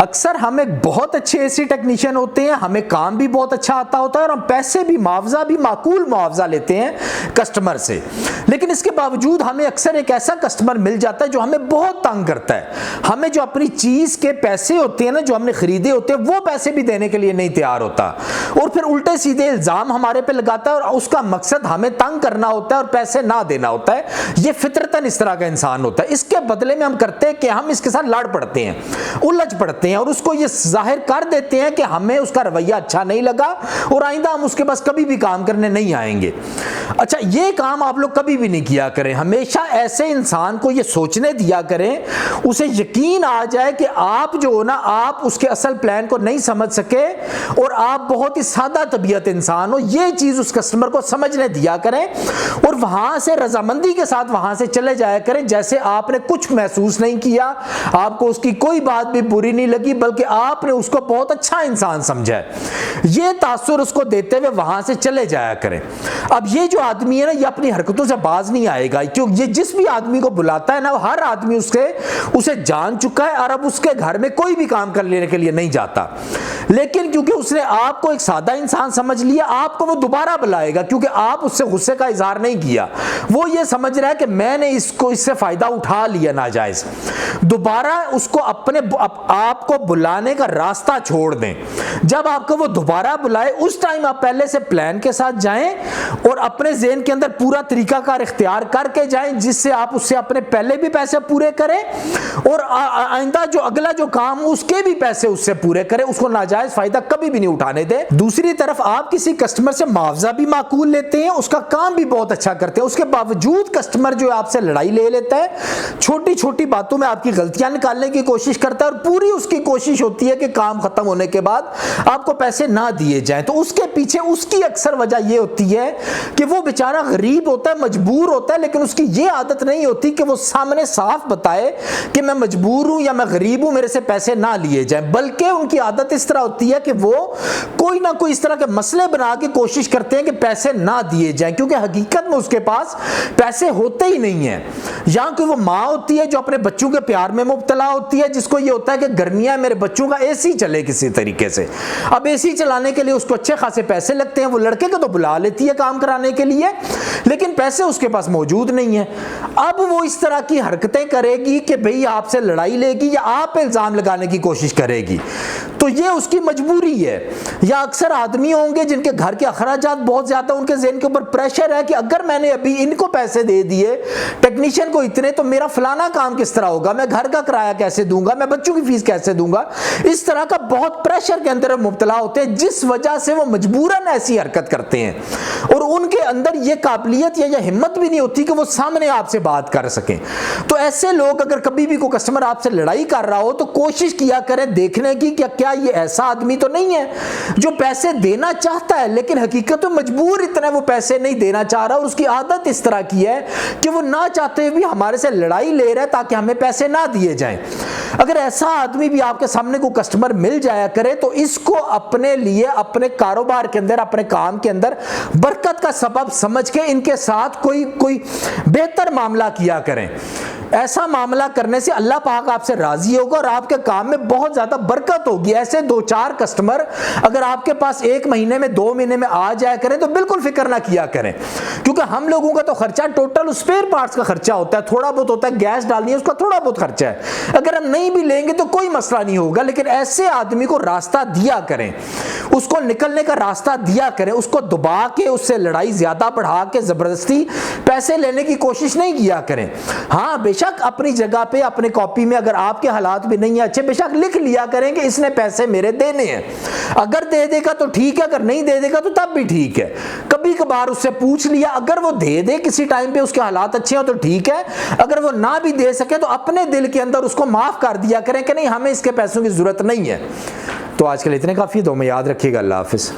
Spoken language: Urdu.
اکثر ہم ایک بہت اچھے ایسی ٹیکنیشین ہوتے ہیں, ہمیں کام بھی بہت اچھا آتا ہوتا ہے اور ہم پیسے بھی معاوضہ بھی معقول معاوضہ لیتے ہیں کسٹمر سے, لیکن اس کے باوجود ہمیں اکثر ایک ایسا کسٹمر مل جاتا ہے جو ہمیں بہت تنگ کرتا ہے. ہمیں جو اپنی چیز کے پیسے ہوتے ہیں نا, جو ہم نے خریدے ہوتے ہیں, وہ پیسے بھی دینے کے لیے نہیں تیار ہوتا, اور پھر الٹے سیدھے الزام ہمارے پہ لگاتا ہے اور اس کا مقصد ہمیں تنگ کرنا ہوتا ہے اور پیسے نہ دینا ہوتا ہے. یہ فطرتاً اس طرح کا انسان ہوتا ہے. اس کے بدلے میں ہم کرتے ہیں کہ ہم اس کے ساتھ لڑ پڑتے ہیں, الجھ پڑتے ہیں اور اس کو یہ ظاہر کر دیتے ہیں کہ ہمیں اس کا رویہ اچھا نہیں لگا اور آئندہ ہم اس کے پاس کبھی بھی کام کرنے نہیں آئیں گے. اچھا, یہ کام آپ لوگ کبھی بھی نہیں کیا کریں. ہمیشہ ایسے انسان کو یہ سوچنے دیا کریں, اسے یقین آ جائے کہ آپ جو ہو نا, آپ اس کے اصل پلان کو نہیں سمجھ سکے اور آپ بہت ہی سادہ طبیعت انسان ہو. یہ چیز اس کسٹمر کو سمجھنے دیا کریں اور وہاں سے رضامندی کے ساتھ وہاں سے چلے جایا کریں جیسے آپ نے کچھ محسوس نہیں کیا, آپ کو اس کی کوئی بات بھی بری نہیں لگی, بلکہ آپ نے اس کو بہت اچھا انسان سمجھا ہے. یہ تاثر اس کو دیتے ہوئے وہاں سے چلے جایا کریں. اب یہ جو آدمی ہے نا, یہ اپنی حرکتوں سے باز نہیں آئے گا, کیونکہ یہ جس بھی آدمی کو بلاتا ہے نا, ہر آدمی اسے جان چکا ہے اور اب اس کے گھر میں کوئی بھی کام کر لینے کے لیے نہیں جاتا. لیکن کیونکہ اس نے آپ کو ایک سادہ انسان سمجھ لیا, آپ کو وہ دوبارہ بلائے گا کیونکہ آپ اس سے غصے کا اظہار نہیں کیا. وہ یہ سمجھ رہا ہے کہ میں نے اس سے فائدہ اٹھا لیا ناجائز. دوبارہ اس کو آپ کو بلانے کا راستہ چھوڑ دیں. جب آپ کو وہ دوبارہ بلائے, اس ٹائم آپ پہلے سے پلان کے ساتھ جائیں اور اپنے ذہن کے اندر پورا طریقہ کار اختیار کر کے جائیں جس سے آپ اس سے اپنے پہلے بھی پیسے پورے کریں اور آئندہ جو اگلا جو کام اس کے بھی پیسے اس سے پورے کریں. اس کو ناجائز فائدہ کبھی بھی نہیں اٹھانے دیں. دوسری طرف آپ کسی کسٹمر سے معاوضہ بھی معقول لیتے ہیں, اس کا کام بھی بہت اچھا کرتے ہیں, اس کے باوجود کسٹمر جو آپ سے لڑائی لے لیتا ہے, چھوٹی چھوٹی باتوں میں آپ کی غلطیاں نکالنے کی کوشش کرتا ہے اور پوری اس کی کوشش ہوتی ہے کہ کام ختم ہونے کے بعد آپ کو پیسے نہ دیے جائیں. تو اس کے پیچھے اس کی اکثر وجہ یہ ہوتی ہے کہ وہ بیچارہ غریب ہوتا ہے, مجبور ہوتا ہے, لیکن اس کی یہ عادت نہیں ہوتی کہ وہ سامنے صاف بتائے کہ میں مجبور ہوں یا میں غریب ہوں, میرے سے پیسے نہ لیے جائیں. بلکہ ان کی عادت اس طرح ہوتی ہے کہ وہ کوئی نہ کوئی اس طرح کے مسئلے بنا کے کوشش کرتے ہیں کہ پیسے نہ دیے جائیں, کیونکہ حقیقت میں اس کے پاس پیسے ہوتے ہی نہیں ہیں. یا کوئی وہ ماں ہوتی ہے جو اپنے بچوں کے پیار میں مبتلا ہوتی ہے, جس کو یہ ہوتا ہے کہ گرمیاں میرے بچوں کا اے سی چلے کسی طریقے سے. اب اے سی چلانے کے لیے اس کو اچھے خاصے پیسے لگتے ہیں, وہ لڑکے کو تو بلا لیتی ہے کام کرانے کے لیے, لیکن پیسے اس کے پاس موجود نہیں ہیں. اب وہ اس طرح کی حرکتیں کرے گی کہ بھئی آپ سے لڑائی لے گی یا آپ پہ الزام لگانے کی کوشش کرے گی, تو یہ اس کی مجبوری ہے. یا اکثر آدمی ہوں گے جن کے گھر کے اخراجات بہت زیادہ, ان کے ذہن کے اوپر پریشر ہے کہ اگر میں نے ابھی ان کو پیسے دے دیے ٹیکنیشین کو اتنے, تو میرا فلانا کام کس طرح ہوگا, میں گھر کا کرایہ کیسے دوں گا, میں بچوں کی فیس کیسے دوں گا. اس طرح کا بہت پریشر کے اندر مبتلا ہوتے ہیں, جس وجہ سے وہ مجبوراً ایسی حرکت کرتے ہیں اور ان کے اندر یہ قابلیت یا یہ ہمت بھی نہیں ہوتی کہ وہ سامنے آپ سے بات کر سکیں. تو ایسے لوگ اگر کبھی بھی کوئی کسٹمر آپ سے لڑائی کر رہا ہو تو کوشش کیا کریں دیکھنے کی کہ کیا یہ ایسا آدمی تو نہیں ہے جو پیسے دینا چاہتا ہے لیکن حقیقت میں مجبور اتنا وہ پیسے نہیں دینا چاہ رہا, اور اس کی عادت اس طرح کی ہے کہ وہ نہ چاہتے ہوئے بھی ہمارے سے لڑائی لے رہا ہے تاکہ ہمیں پیسے نہ دیے جائیں. اگر ایسا آدمی بھی آپ کے سامنے کوئی کسٹمر مل جایا کرے تو اس کو اپنے لیے, اپنے کاروبار کے اندر, اپنے کام کے اندر برکت کا سبب سمجھ کے ان کے ساتھ کوئی بہتر معاملہ کیا کریں. ایسا معاملہ کرنے سے اللہ پاک آپ سے راضی ہوگا اور آپ کے کام میں بہت زیادہ برکت ہوگی. ایسے 2-4 کسٹمر اگر آپ کے پاس 1 مہینے میں 2 مہینے میں آ جایا کریں تو بالکل فکر نہ کیا کریں, کیونکہ ہم لوگوں کا تو خرچہ ٹوٹل اسپیئر پارٹس کا خرچہ ہوتا ہے, تھوڑا بہت ہوتا ہے, گیس ڈالنی ہے اس کا تھوڑا بہت خرچہ ہے. اگر ہم نہیں بھی لیں گے تو کوئی مسئلہ نہیں ہوگا, لیکن ایسے آدمی کو راستہ دیا کریں, اس کو نکلنے کا راستہ دیا کریں, اس کو دبا کے, اس سے لڑائی زیادہ بڑھا کے زبردستی پیسے لینے کی کوشش نہیں کیا کریں. ہاں بے شک اپنی جگہ پہ اپنے کاپی میں اگر آپ کے حالات بھی نہیں ہیں اچھے, بے شک لکھ لیا کریں کہ اس نے پیسے میرے دینے ہیں, اگر دے دے گا تو ٹھیک ہے, اگر نہیں دے دے گا تو تب بھی ٹھیک ہے. کبھی کبھار اس سے پوچھ لیا, اگر وہ دے دے کسی ٹائم پہ اس کے حالات اچھے ہوں تو ٹھیک ہے, اگر وہ نہ بھی دے سکے تو اپنے دل کے اندر اس کو معاف کر دیا کریں کہ نہیں ہمیں اس کے پیسوں کی ضرورت نہیں ہے. تو آج کے لیے اتنے کافی, دو میں یاد رکھیے گا. اللہ حافظ.